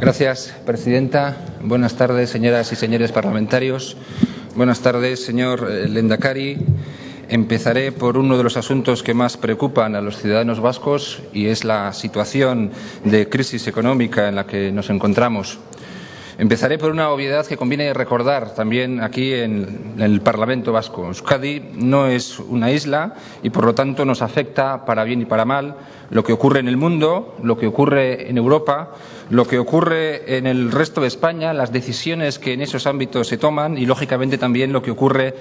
Gracias, presidenta. Buenas tardes, señoras y señores parlamentarios. Buenas tardes, señor Lehendakari. Empezaré por uno de los asuntos que más preocupan a los ciudadanos vascos y es la situación de crisis económica en la que nos encontramos. Empezaré por una obviedad que conviene recordar también aquí en el Parlamento vasco. Euskadi no es una isla y, por lo tanto, nos afecta para bien y para mal lo que ocurre en el mundo, lo que ocurre en Europa, lo que ocurre en el resto de España, las decisiones que en esos ámbitos se toman y, lógicamente, también lo que ocurre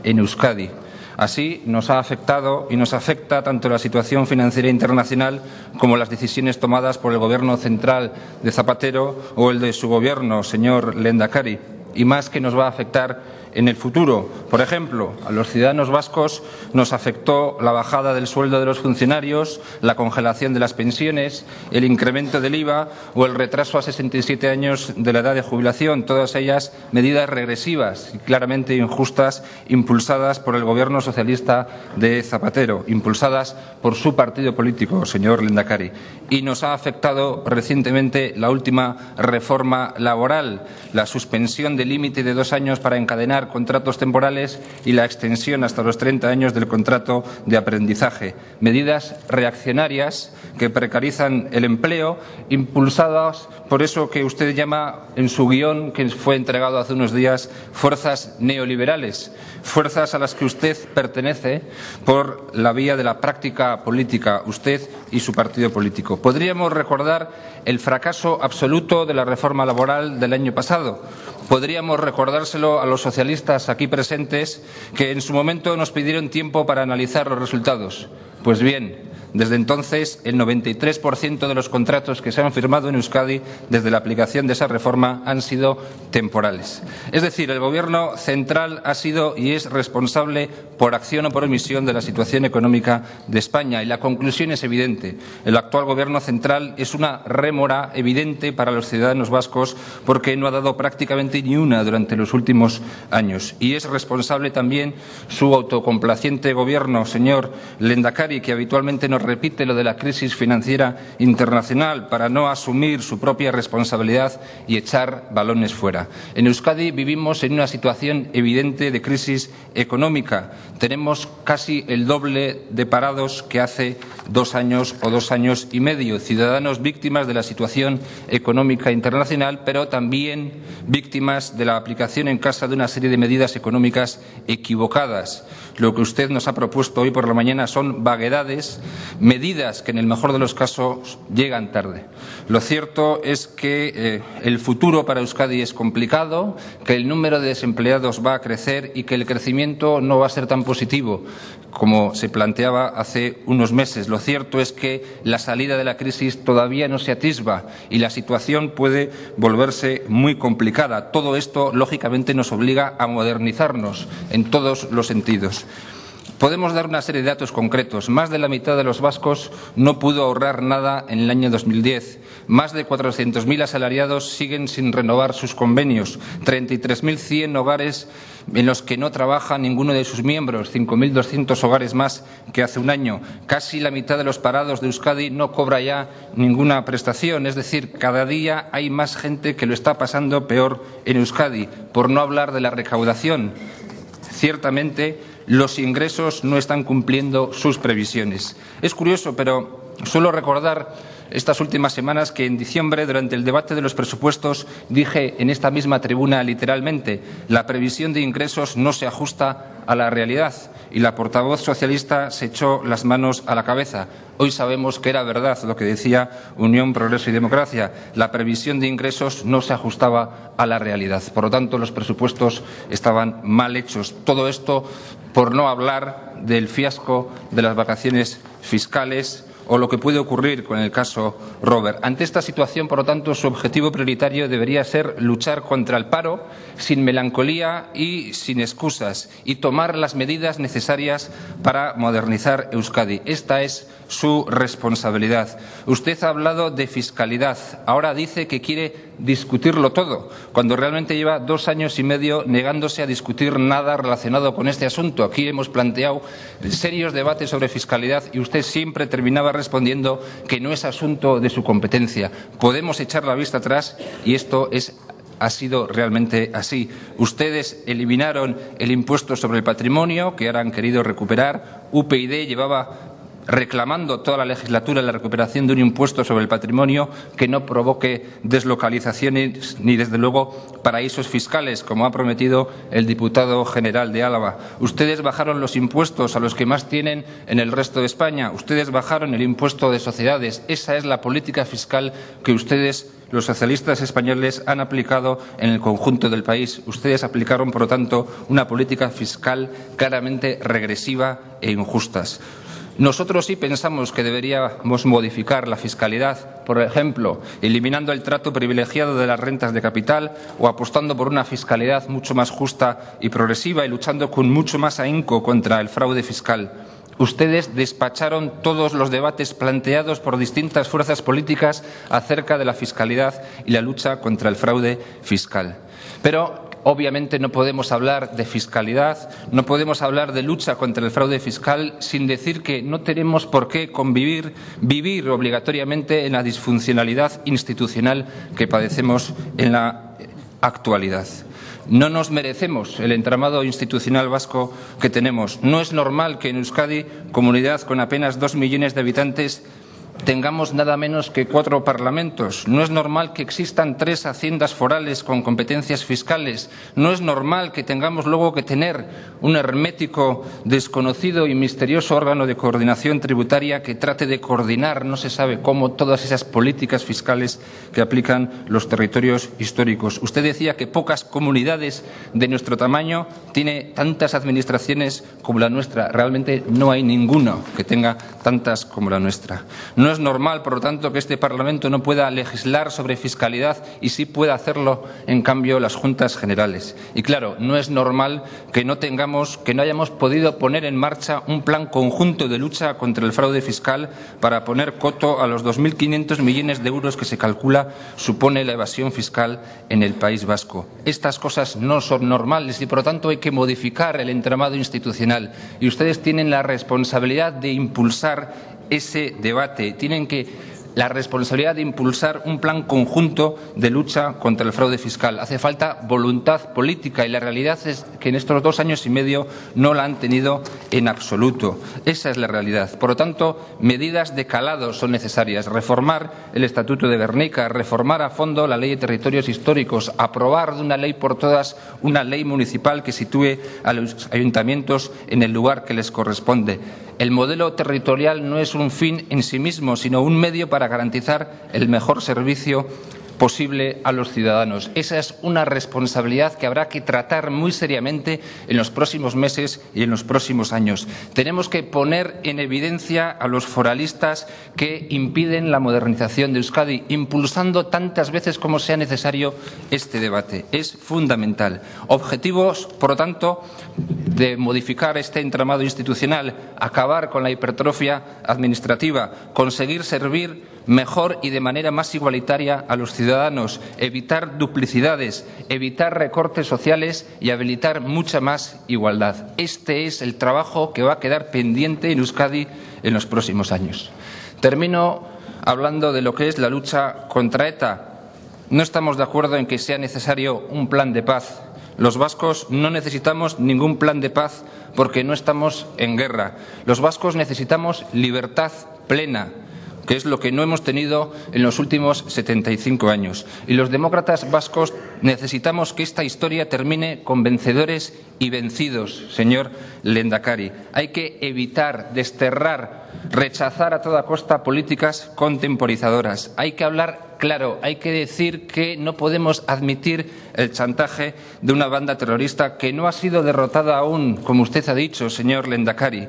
en Euskadi. Así nos ha afectado y nos afecta tanto la situación financiera internacional como las decisiones tomadas por el Gobierno central de Zapatero o el de su Gobierno, señor Lehendakari, y más que nos va a afectar en el futuro. Por ejemplo, a los ciudadanos vascos nos afectó la bajada del sueldo de los funcionarios, la congelación de las pensiones, el incremento del IVA o el retraso a 67 años de la edad de jubilación, todas ellas medidas regresivas y claramente injustas impulsadas por el Gobierno socialista de Zapatero, impulsadas por su partido político, señor Lehendakari. Y nos ha afectado recientemente la última reforma laboral, la suspensión del límite de 2 años para encadenar contratos temporales y la extensión hasta los 30 años del contrato de aprendizaje. Medidas reaccionarias que precarizan el empleo, impulsadas por eso que usted llama en su guión, que fue entregado hace unos días, fuerzas neoliberales, fuerzas a las que usted pertenece por la vía de la práctica política, usted y su partido político. Podríamos recordar el fracaso absoluto de la reforma laboral del año pasado. Podríamos recordárselo a los socialistas aquí presentes que en su momento nos pidieron tiempo para analizar los resultados. Pues bien, desde entonces, el 93% de los contratos que se han firmado en Euskadi desde la aplicación de esa reforma han sido temporales. Es decir, el Gobierno central ha sido y es responsable por acción o por omisión de la situación económica de España. Y la conclusión es evidente. El actual Gobierno central es una rémora evidente para los ciudadanos vascos porque no ha dado prácticamente ni una durante los últimos años. Y es responsable también su autocomplaciente Gobierno, señor Lehendakari, que habitualmente nos repite lo de la crisis financiera internacional para no asumir su propia responsabilidad y echar balones fuera. En Euskadi vivimos en una situación evidente de crisis económica. Tenemos casi el doble de parados que hace 2 años o 2 años y medio. Ciudadanos víctimas de la situación económica internacional, pero también víctimas de la aplicación en casa de una serie de medidas económicas equivocadas. Lo que usted nos ha propuesto hoy por la mañana son vaguedades, medidas que en el mejor de los casos llegan tarde. Lo cierto es que el futuro para Euskadi es complicado, que el número de desempleados va a crecer y que el crecimiento no va a ser tan positivo como se planteaba hace unos meses. Lo cierto es que la salida de la crisis todavía no se atisba y la situación puede volverse muy complicada. Todo esto, lógicamente, nos obliga a modernizarnos en todos los sentidos. Podemos dar una serie de datos concretos. Más de la mitad de los vascos no pudo ahorrar nada en el año 2010. Más de 400.000 asalariados siguen sin renovar sus convenios. 33.100 hogares en los que no trabaja ninguno de sus miembros. 5.200 hogares más que hace un año. Casi la mitad de los parados de Euskadi no cobra ya ninguna prestación. Es decir, cada día hay más gente que lo está pasando peor en Euskadi. Por no hablar de la recaudación. Ciertamente, los ingresos no están cumpliendo sus previsiones. Es curioso, pero suelo recordar estas últimas semanas que en diciembre, durante el debate de los presupuestos, dije en esta misma tribuna literalmente: la previsión de ingresos no se ajusta a la realidad. Y la portavoz socialista se echó las manos a la cabeza. Hoy sabemos que era verdad lo que decía Unión, Progreso y Democracia. La previsión de ingresos no se ajustaba a la realidad. Por lo tanto, los presupuestos estaban mal hechos. Todo esto por no hablar del fiasco de las vacaciones fiscales o lo que puede ocurrir con el caso Robert. Ante esta situación, por lo tanto, su objetivo prioritario debería ser luchar contra el paro sin melancolía y sin excusas y tomar las medidas necesarias para modernizar Euskadi. Esta es su responsabilidad. Usted ha hablado de fiscalidad. Ahora dice que quiere discutirlo todo, cuando realmente lleva 2 años y medio negándose a discutir nada relacionado con este asunto. Aquí hemos planteado serios debates sobre fiscalidad y usted siempre terminaba respondiendo que no es asunto de su competencia. Podemos echar la vista atrás y esto ha sido realmente así. Ustedes eliminaron el impuesto sobre el patrimonio, que ahora han querido recuperar. UPyD llevaba reclamando toda la legislatura la recuperación de un impuesto sobre el patrimonio que no provoque deslocalizaciones ni, desde luego, paraísos fiscales, como ha prometido el diputado general de Álava. Ustedes bajaron los impuestos a los que más tienen en el resto de España. Ustedes bajaron el impuesto de sociedades. Esa es la política fiscal que ustedes, los socialistas españoles, han aplicado en el conjunto del país. Ustedes aplicaron, por lo tanto, una política fiscal claramente regresiva e injusta. Nosotros sí pensamos que deberíamos modificar la fiscalidad, por ejemplo, eliminando el trato privilegiado de las rentas de capital o apostando por una fiscalidad mucho más justa y progresiva y luchando con mucho más ahínco contra el fraude fiscal. Ustedes despacharon todos los debates planteados por distintas fuerzas políticas acerca de la fiscalidad y la lucha contra el fraude fiscal. Pero obviamente no podemos hablar de fiscalidad, no podemos hablar de lucha contra el fraude fiscal sin decir que no tenemos por qué vivir obligatoriamente en la disfuncionalidad institucional que padecemos en la actualidad. No nos merecemos el entramado institucional vasco que tenemos. No es normal que en Euskadi, comunidad con apenas 2 millones de habitantes, tengamos nada menos que 4 parlamentos. No es normal que existan 3 haciendas forales con competencias fiscales. No es normal que tengamos luego que tener un hermético, desconocido y misterioso órgano de coordinación tributaria que trate de coordinar, no se sabe cómo, todas esas políticas fiscales que aplican los territorios históricos. Usted decía que pocas comunidades de nuestro tamaño tiene tantas administraciones como la nuestra. Realmente no hay ninguna que tenga tantas como la nuestra. No es normal, por lo tanto, que este Parlamento no pueda legislar sobre fiscalidad y sí pueda hacerlo, en cambio, las Juntas Generales. Y claro, no es normal que no hayamos podido poner en marcha un plan conjunto de lucha contra el fraude fiscal para poner coto a los 2.500 millones de euros que se calcula supone la evasión fiscal en el País Vasco. Estas cosas no son normales y, por lo tanto, hay que modificar el entramado institucional. Y ustedes tienen la responsabilidad de impulsar ese debate. Tienen la responsabilidad de impulsar un plan conjunto de lucha contra el fraude fiscal. Hace falta voluntad política y la realidad es que en estos 2 años y medio no la han tenido en absoluto. Esa es la realidad. Por lo tanto, medidas de calado son necesarias. Reformar el Estatuto de Gernika, reformar a fondo la Ley de Territorios Históricos, aprobar de una ley por todas una ley municipal que sitúe a los ayuntamientos en el lugar que les corresponde. El modelo territorial no es un fin en sí mismo, sino un medio para garantizar el mejor servicio posible a los ciudadanos. Esa es una responsabilidad que habrá que tratar muy seriamente en los próximos meses y en los próximos años. Tenemos que poner en evidencia a los foralistas que impiden la modernización de Euskadi, impulsando tantas veces como sea necesario este debate. Es fundamental. Objetivos, por lo tanto, de modificar este entramado institucional, acabar con la hipertrofia administrativa, conseguir servir mejor y de manera más igualitaria a los ciudadanos, evitar duplicidades, evitar recortes sociales y habilitar mucha más igualdad. Este es el trabajo que va a quedar pendiente en Euskadi en los próximos años. Termino hablando de lo que es la lucha contra ETA. No estamos de acuerdo en que sea necesario un plan de paz. Los vascos no necesitamos ningún plan de paz porque no estamos en guerra. Los vascos necesitamos libertad plena, que es lo que no hemos tenido en los últimos 75 años. Y los demócratas vascos necesitamos que esta historia termine con vencedores y vencidos, señor Lehendakari. Hay que evitar, desterrar, rechazar a toda costa políticas contemporizadoras. Hay que hablar claro, hay que decir que no podemos admitir el chantaje de una banda terrorista que no ha sido derrotada aún, como usted ha dicho, señor Lehendakari.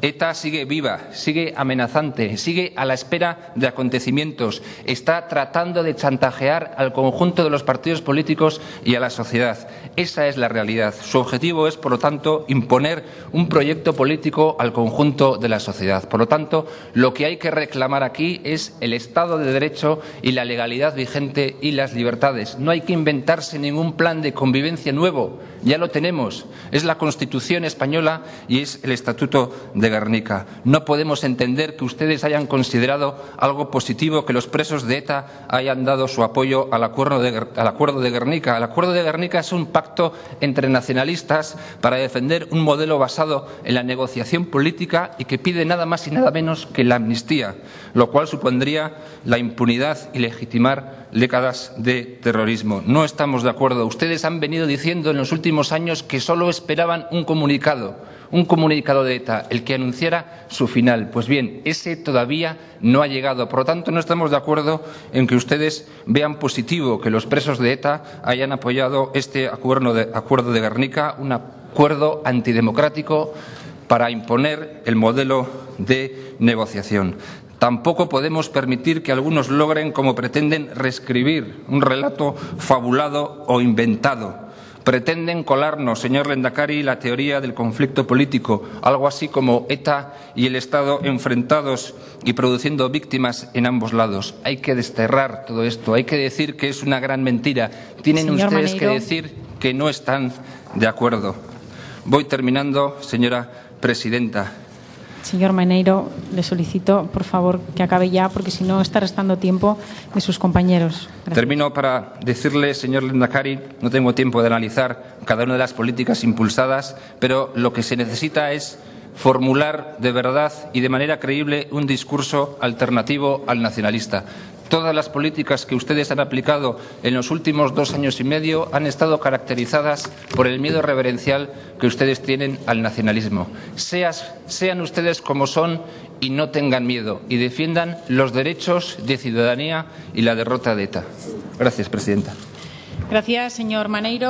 ETA sigue viva, sigue amenazante, sigue a la espera de acontecimientos, está tratando de chantajear al conjunto de los partidos políticos y a la sociedad. Esa es la realidad. Su objetivo es, por lo tanto, imponer un proyecto político al conjunto de la sociedad. Por lo tanto, lo que hay que reclamar aquí es el Estado de Derecho y la legalidad vigente y las libertades. No hay que inventarse ningún plan de convivencia nuevo. Ya lo tenemos. Es la Constitución española y es el Estatuto de Gernika. No podemos entender que ustedes hayan considerado algo positivo que los presos de ETA hayan dado su apoyo al acuerdo de Gernika. El acuerdo de Gernika es un pacto entre nacionalistas para defender un modelo basado en la negociación política y que pide nada más y nada menos que la amnistía, lo cual supondría la impunidad y legitimar décadas de terrorismo. No estamos de acuerdo. Ustedes han venido diciendo en los últimos años que solo esperaban un comunicado de ETA, el que anunciara su final. Pues bien, ese todavía no ha llegado. Por lo tanto, no estamos de acuerdo en que ustedes vean positivo que los presos de ETA hayan apoyado este acuerdo de Gernika, un acuerdo antidemocrático para imponer el modelo de negociación. Tampoco podemos permitir que algunos logren, como pretenden, reescribir un relato fabulado o inventado. Pretenden colarnos, señor Lehendakari, la teoría del conflicto político, algo así como ETA y el Estado enfrentados y produciendo víctimas en ambos lados. Hay que desterrar todo esto, hay que decir que es una gran mentira. Tienen Señor ustedes Maneiro. que decir que no están de acuerdo. Voy terminando, señora presidenta. Señor Maneiro, le solicito, por favor, que acabe ya, porque si no está restando tiempo de sus compañeros. Gracias. Termino para decirle, señor Lehendakari, no tengo tiempo de analizar cada una de las políticas impulsadas, pero lo que se necesita es formular de verdad y de manera creíble un discurso alternativo al nacionalista. Todas las políticas que ustedes han aplicado en los últimos 2 años y medio han estado caracterizadas por el miedo reverencial que ustedes tienen al nacionalismo. Sean ustedes como son y no tengan miedo y defiendan los derechos de ciudadanía y la derrota de ETA. Gracias, presidenta. Gracias, señor Maneiro.